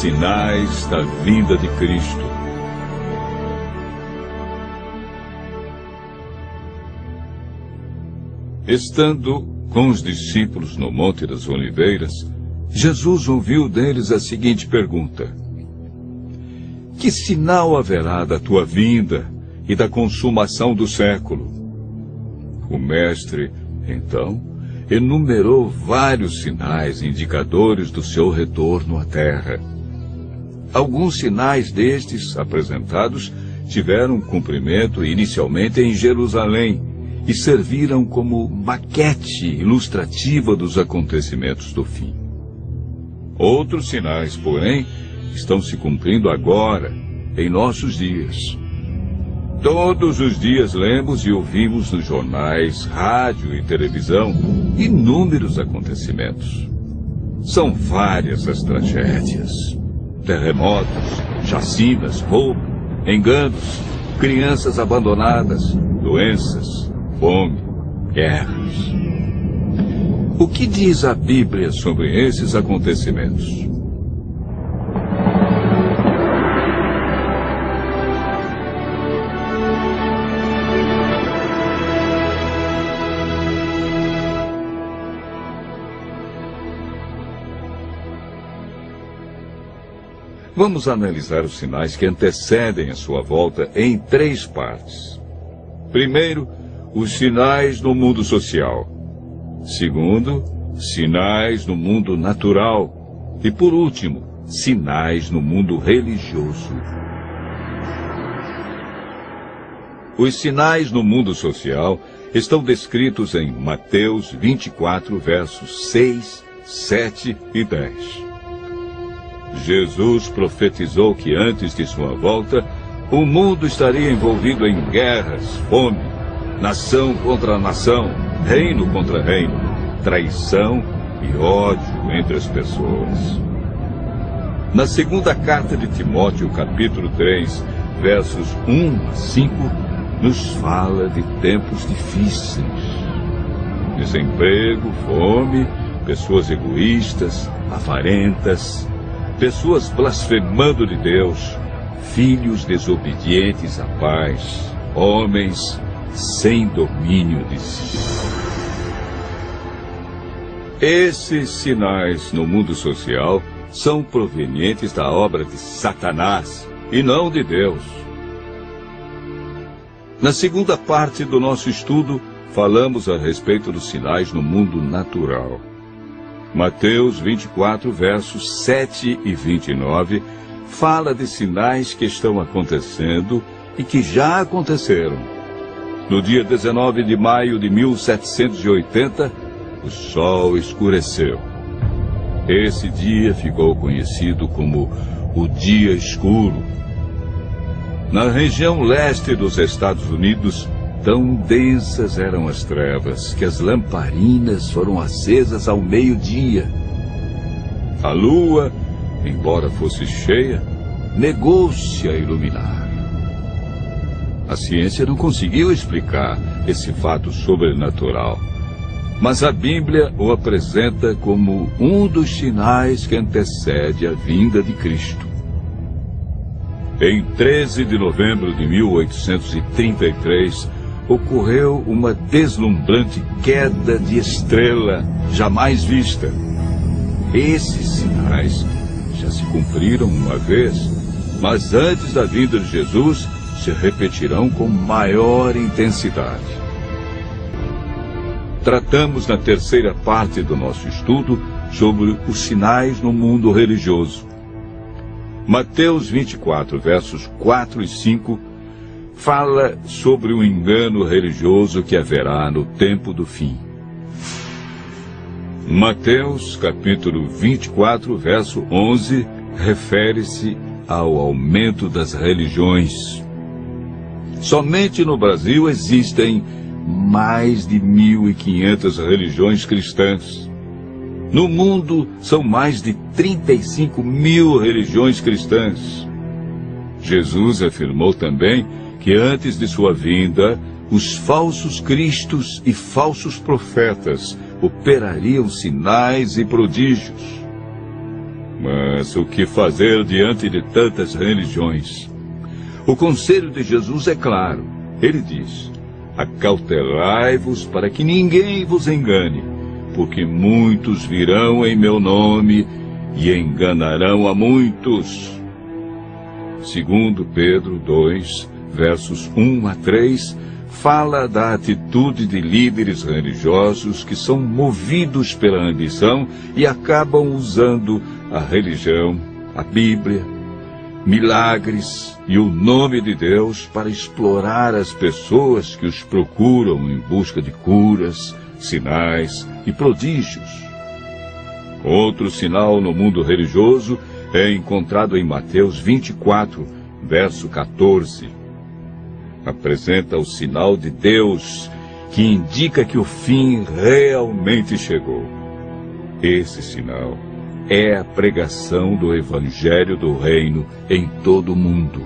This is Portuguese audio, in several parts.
Sinais da vinda de Cristo. Estando com os discípulos no Monte das Oliveiras, Jesus ouviu deles a seguinte pergunta: que sinal haverá da tua vinda e da consumação do século? O mestre, então, enumerou vários sinais indicadores do seu retorno à terra. Alguns sinais destes apresentados tiveram cumprimento inicialmente em Jerusalém e serviram como maquete ilustrativa dos acontecimentos do fim. Outros sinais, porém, estão se cumprindo agora, em nossos dias. Todos os dias lemos e ouvimos nos jornais, rádio e televisão inúmeros acontecimentos. São várias as tragédias: terremotos, chacinas, roubo, enganos, crianças abandonadas, doenças, fome, guerras. O que diz a Bíblia sobre esses acontecimentos? Vamos analisar os sinais que antecedem a sua volta em 3 partes. Primeiro, os sinais no mundo social. Segundo, sinais no mundo natural. E por último, sinais no mundo religioso. Os sinais no mundo social estão descritos em Mateus 24, versos 6, 7 e 10. Jesus profetizou que antes de sua volta, o mundo estaria envolvido em guerras, fome, nação contra nação, reino contra reino, traição e ódio entre as pessoas. Na segunda carta de Timóteo, capítulo 3, versos 1 a 5, nos fala de tempos difíceis. Desemprego, fome, pessoas egoístas, avarentas, pessoas blasfemando de Deus, filhos desobedientes à paz, homens sem domínio de si. Esses sinais no mundo social são provenientes da obra de Satanás e não de Deus. Na segunda parte do nosso estudo, falamos a respeito dos sinais no mundo natural. Mateus 24, versos 7 e 29, fala de sinais que estão acontecendo e que já aconteceram. No dia 19 de maio de 1780, o sol escureceu. Esse dia ficou conhecido como o Dia Escuro. Na região leste dos Estados Unidos, tão densas eram as trevas que as lamparinas foram acesas ao meio-dia. A lua, embora fosse cheia, negou-se a iluminar. A ciência não conseguiu explicar esse fato sobrenatural, mas a Bíblia o apresenta como um dos sinais que antecede a vinda de Cristo. Em 13 de novembro de 1833, ocorreu uma deslumbrante queda de estrela jamais vista. Esses sinais já se cumpriram uma vez, mas antes da vinda de Jesus se repetirão com maior intensidade. Tratamos na terceira parte do nosso estudo sobre os sinais no mundo religioso. Mateus 24, versos 4 e 5, fala sobre o engano religioso que haverá no tempo do fim. Mateus, capítulo 24, verso 11, refere-se ao aumento das religiões. Somente no Brasil existem mais de 1.500 religiões cristãs. No mundo, são mais de 35.000 religiões cristãs. Jesus afirmou também que antes de sua vinda, os falsos cristos e falsos profetas operariam sinais e prodígios. Mas o que fazer diante de tantas religiões? O conselho de Jesus é claro. Ele diz: acautelai-vos para que ninguém vos engane, porque muitos virão em meu nome e enganarão a muitos. Segundo Pedro 2, versos 1 a 3, fala da atitude de líderes religiosos que são movidos pela ambição e acabam usando a religião, a Bíblia, milagres e o nome de Deus para explorar as pessoas que os procuram em busca de curas, sinais e prodígios. Outro sinal no mundo religioso é encontrado em Mateus 24, verso 14. Apresenta o sinal de Deus que indica que o fim realmente chegou. Esse sinal é a pregação do Evangelho do Reino em todo o mundo.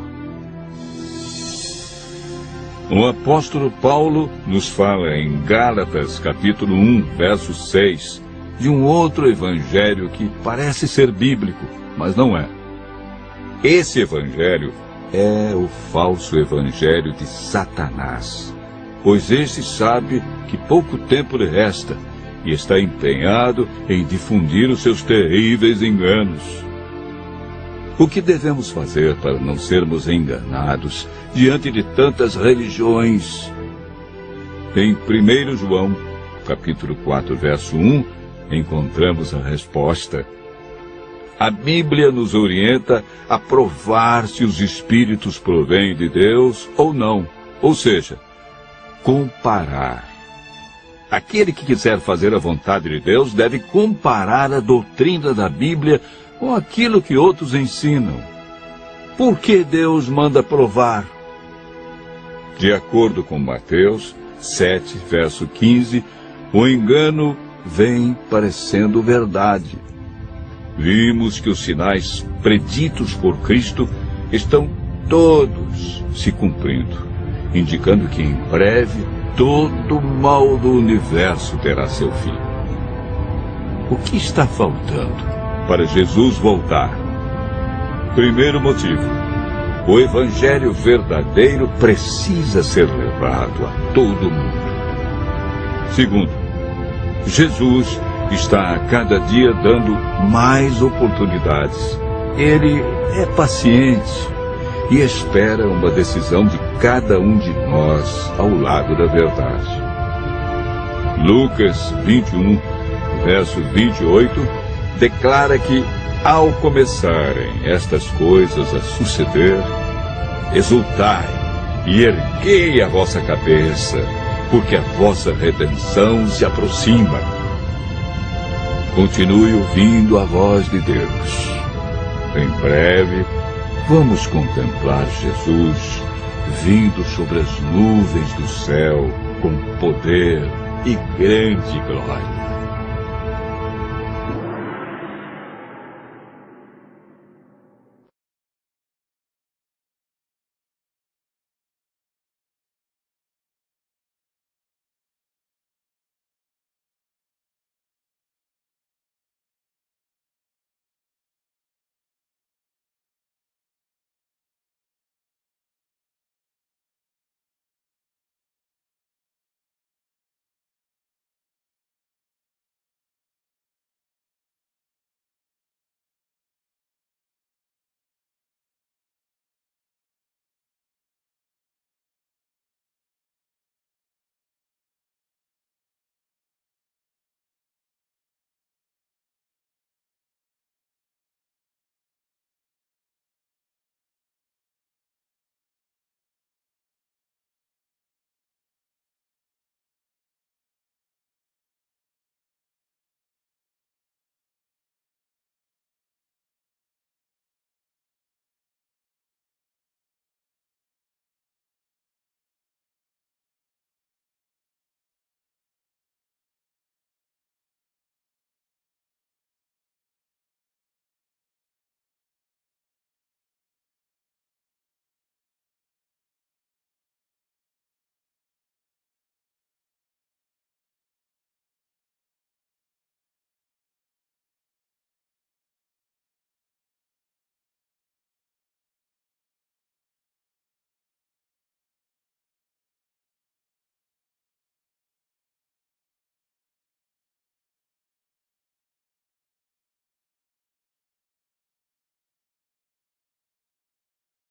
O apóstolo Paulo nos fala em Gálatas, capítulo 1, verso 6, de um outro evangelho que parece ser bíblico, mas não é. Esse evangelho é o falso evangelho de Satanás, pois este sabe que pouco tempo lhe resta e está empenhado em difundir os seus terríveis enganos. O que devemos fazer para não sermos enganados diante de tantas religiões? Em 1 João, capítulo 4, verso 1, encontramos a resposta. A Bíblia nos orienta a provar se os espíritos provêm de Deus ou não, ou seja, comparar. Aquele que quiser fazer a vontade de Deus deve comparar a doutrina da Bíblia com aquilo que outros ensinam. Por que Deus manda provar? De acordo com Mateus 7, verso 15, o engano vem parecendo verdade. Vimos que os sinais preditos por Cristo estão todos se cumprindo, indicando que em breve todo o mal do universo terá seu fim. O que está faltando para Jesus voltar? Primeiro motivo: o Evangelho verdadeiro precisa ser levado a todo mundo. Segundo, Jesus está a cada dia dando mais oportunidades. Ele é paciente e espera uma decisão de cada um de nós ao lado da verdade. Lucas 21, verso 28, declara que, ao começarem estas coisas a suceder, exultai e erguei a vossa cabeça, porque a vossa redenção se aproxima. Continue ouvindo a voz de Deus. Em breve, vamos contemplar Jesus vindo sobre as nuvens do céu com poder e grande glória.